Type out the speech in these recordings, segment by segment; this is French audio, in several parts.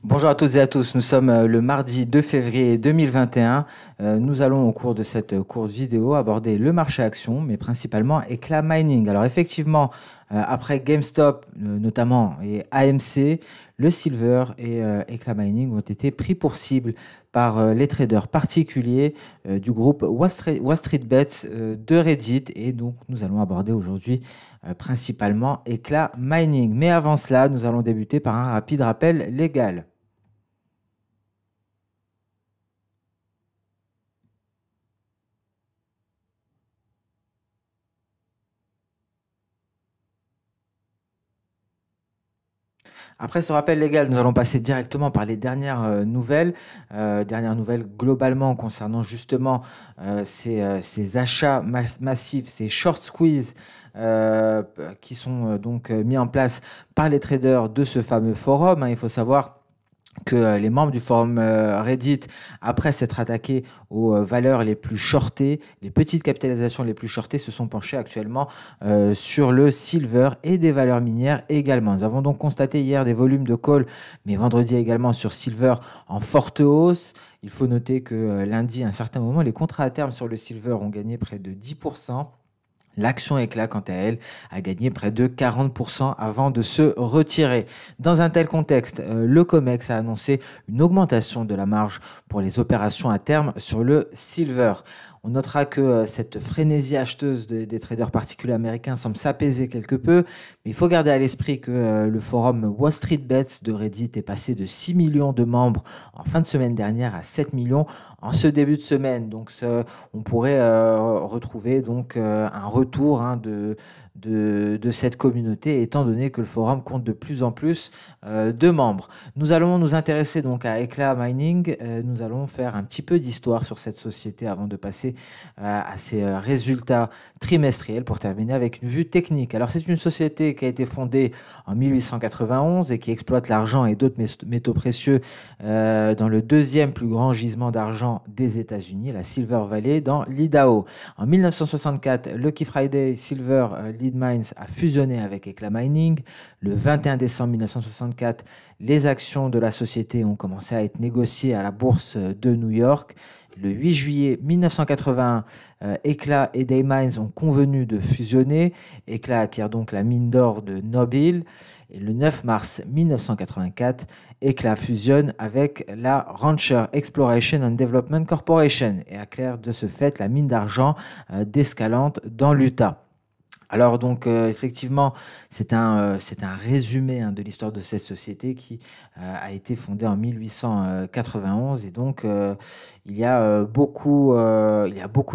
Bonjour à toutes et à tous, nous sommes le mardi 2 février 2021. Nous allons au cours de cette courte vidéo aborder le marché action, mais principalement Eclat Mining. Alors effectivement, après GameStop notamment et AMC, le Silver et Eclat Mining ont été pris pour cible par les traders particuliers du groupe Wall Street Bets de Reddit. Et donc nous allons aborder aujourd'hui principalement Eclat Mining. Mais avant cela, nous allons débuter par un rapide rappel légal. Après ce rappel légal, nous allons passer directement par les dernières nouvelles. Dernières nouvelles globalement concernant justement ces achats massifs, ces short squeeze qui sont donc mis en place par les traders de ce fameux forum, hein. Il faut savoir que les membres du forum Reddit, après s'être attaqués aux valeurs les plus shortées, les petites capitalisations les plus shortées, se sont penchés actuellement sur le silver et des valeurs minières également. Nous avons donc constaté hier des volumes de call, mais vendredi également sur silver en forte hausse. Il faut noter que lundi, à un certain moment, les contrats à terme sur le silver ont gagné près de 10%. L'action Eclat, quant à elle, a gagné près de 40% avant de se retirer. Dans un tel contexte, le COMEX a annoncé une augmentation de la marge pour les opérations à terme sur le silver. On notera que cette frénésie acheteuse des traders particuliers américains semble s'apaiser quelque peu, mais il faut garder à l'esprit que le forum Wall Street Bets de Reddit est passé de 6 millions de membres en fin de semaine dernière à 7 millions en ce début de semaine. Donc on pourrait retrouver donc un retour, hein, de cette communauté, étant donné que le forum compte de plus en plus de membres. Nous allons nous intéresser donc à Eclat Mining. Nous allons faire un petit peu d'histoire sur cette société avant de passer à ses résultats trimestriels pour terminer avec une vue technique. Alors c'est une société qui a été fondée en 1891 et qui exploite l'argent et d'autres métaux précieux dans le deuxième plus grand gisement d'argent des États-Unis, la Silver Valley dans l'Idaho. En 1964, Lucky Friday Silver Lead Mines a fusionné avec Eclat Mining. Le 21 décembre 1964, les actions de la société ont commencé à être négociées à la bourse de New York. Le 8 juillet 1981, Eclat et Day Mines ont convenu de fusionner. Eclat acquiert donc la mine d'or de Nob Hill. Et le 9 mars 1984, Eclat fusionne avec la Rancher Exploration and Development Corporation et acquiert de ce fait la mine d'argent d'Escalante dans l'Utah. Alors donc effectivement, c'est un résumé, hein, de l'histoire de cette société qui a été fondée en 1891 et donc il y a beaucoup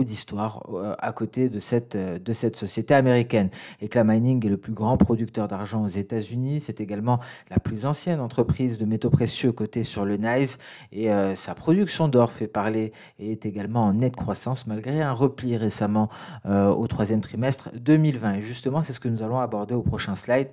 d'histoires à côté de cette société américaine. Eclat Mining est le plus grand producteur d'argent aux États-Unis. C'est également la plus ancienne entreprise de métaux précieux cotée sur le NYSE et sa production d'or fait parler et est également en nette croissance malgré un repli récemment au troisième trimestre 2020. Et justement, c'est ce que nous allons aborder au prochain slide,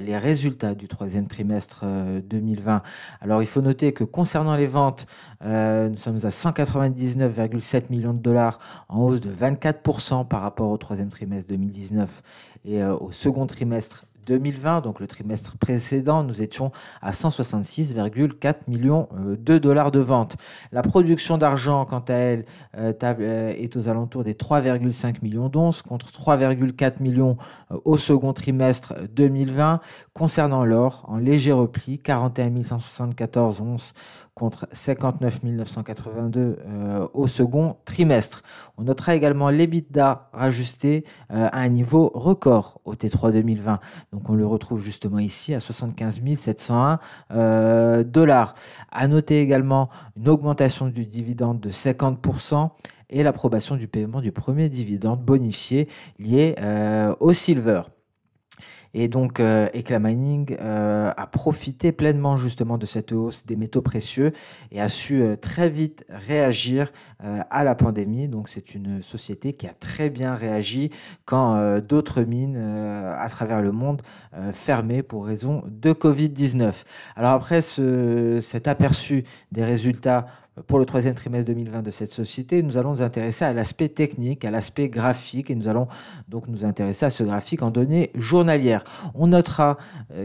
les résultats du troisième trimestre 2020. Alors, il faut noter que concernant les ventes, nous sommes à 199,7 millions de dollars, en hausse de 24% par rapport au troisième trimestre 2019 et au second trimestre 2020, donc le trimestre précédent, nous étions à 166,4 millions de dollars de vente. La production d'argent, quant à elle, est aux alentours des 3,5 millions d'onces contre 3,4 millions au second trimestre 2020. Concernant l'or, en léger repli, 41 174 onces contre 59 982 au second trimestre. On notera également l'EBITDA rajusté à un niveau record au T3 2020. Donc on le retrouve justement ici à 75 701 dollars. À noter également une augmentation du dividende de 50% et l'approbation du paiement du premier dividende bonifié lié au silver. Et donc, Eclat Mining a profité pleinement justement de cette hausse des métaux précieux et a su très vite réagir à la pandémie. Donc, c'est une société qui a très bien réagi quand d'autres mines à travers le monde fermaient pour raison de Covid-19. Alors après cet aperçu des résultats pour le troisième trimestre 2020 de cette société, nous allons nous intéresser à l'aspect technique, à l'aspect graphique, et nous allons donc nous intéresser à ce graphique en données journalières. On notera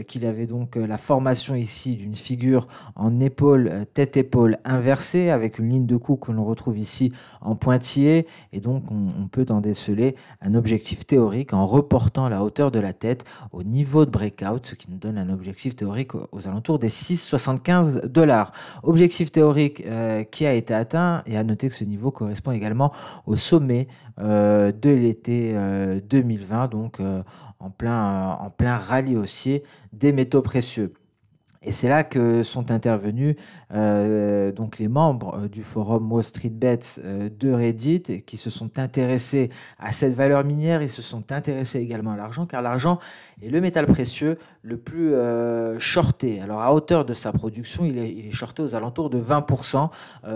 qu'il y avait donc la formation ici d'une figure en épaule, tête-épaule inversée, avec une ligne de coup que l'on retrouve ici en pointillé, et donc on peut en déceler un objectif théorique en reportant la hauteur de la tête au niveau de breakout, ce qui nous donne un objectif théorique aux alentours des 6,75 $. Objectif théorique qui a été atteint, et à noter que ce niveau correspond également au sommet de l'été 2020, donc en plein rallye haussier des métaux précieux. Et c'est là que sont intervenus donc les membres du forum Wall Street Bets de Reddit, qui se sont intéressés à cette valeur minière. Ils se sont intéressés également à l'argent, car l'argent est le métal précieux le plus shorté. Alors à hauteur de sa production, il est shorté aux alentours de 20%,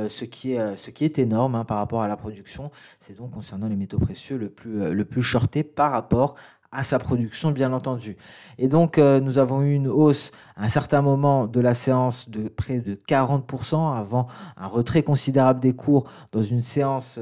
ce qui est énorme hein, par rapport à la production. C'est donc concernant les métaux précieux le plus shorté par rapport à sa production, bien entendu. Et donc, nous avons eu une hausse à un certain moment de la séance de près de 40% avant un retrait considérable des cours dans une séance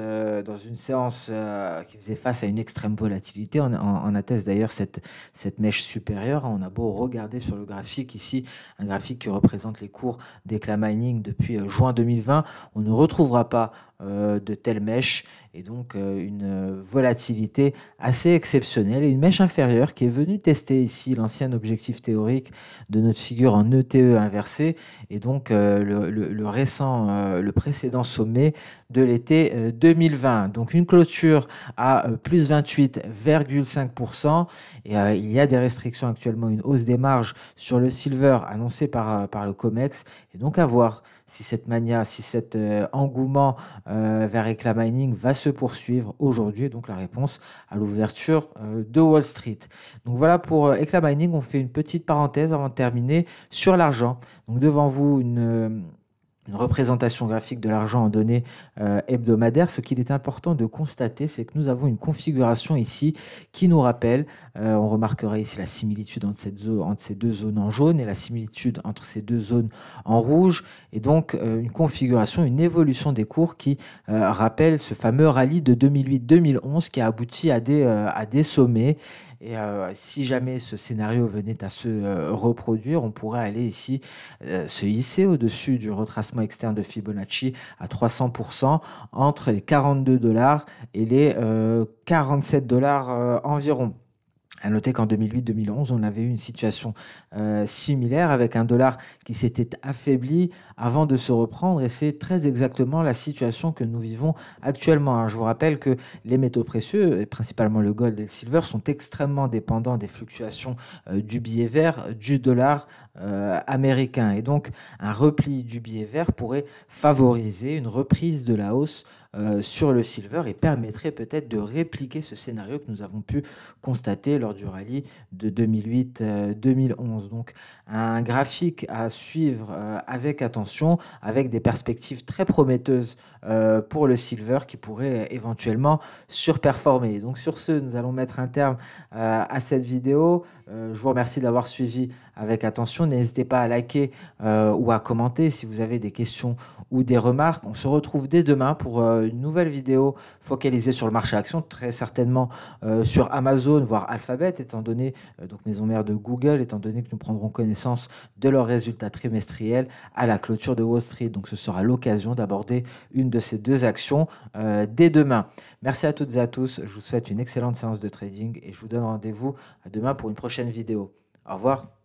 qui faisait face à une extrême volatilité. On atteste d'ailleurs cette mèche supérieure. On a beau regarder sur le graphique ici, un graphique qui représente les cours d'Eclat Mining depuis juin 2020, on ne retrouvera pas de telles mèches, et donc une volatilité assez exceptionnelle, et une mèche inférieure qui est venue tester ici l'ancien objectif théorique de notre figure en ETE inversé, et donc le précédent sommet de l'été 2020. Donc une clôture à plus 28,5%, et il y a des restrictions actuellement, une hausse des marges sur le silver annoncée par le COMEX, et donc à voir si cette mania, si cet engouement vers Eclat Mining va se poursuivre aujourd'hui. Donc la réponse à l'ouverture de Wall Street. Donc voilà pour Eclat Mining. On fait une petite parenthèse avant de terminer sur l'argent. Donc devant vous, une représentation graphique de l'argent en données hebdomadaires. Ce qu'il est important de constater, c'est que nous avons une configuration ici qui nous rappelle, on remarquera ici la similitude entre ces deux zones en jaune et la similitude entre ces deux zones en rouge, et donc une configuration, une évolution des cours qui rappelle ce fameux rallye de 2008-2011 qui a abouti à des sommets. Et si jamais ce scénario venait à se reproduire, on pourrait aller ici se hisser au-dessus du retracement externe de Fibonacci à 300% entre les 42 $ et les 47 $ environ. À noter qu'en 2008-2011, on avait eu une situation similaire avec un dollar qui s'était affaibli avant de se reprendre, et c'est très exactement la situation que nous vivons actuellement. Je vous rappelle que les métaux précieux, et principalement le gold et le silver, sont extrêmement dépendants des fluctuations du billet vert, du dollar américain. Et donc, un repli du billet vert pourrait favoriser une reprise de la hausse sur le silver, et permettrait peut-être de répliquer ce scénario que nous avons pu constater lors du rallye de 2008-2011. Donc un graphique à suivre avec attention, avec des perspectives très prometteuses pour le silver qui pourrait éventuellement surperformer. Donc sur ce, nous allons mettre un terme à cette vidéo. Je vous remercie d'avoir suivi avec attention. N'hésitez pas à liker ou à commenter si vous avez des questions ou des remarques. On se retrouve dès demain pour une nouvelle vidéo focalisée sur le marché action, très certainement sur Amazon, voire Alphabet, étant donné, donc maison mère de Google, étant donné que nous prendrons connaissance de leurs résultats trimestriels à la clôture de Wall Street. Donc ce sera l'occasion d'aborder une de ces deux actions dès demain. Merci à toutes et à tous. Je vous souhaite une excellente séance de trading, et je vous donne rendez-vous à demain pour une prochaine vidéo. Au revoir.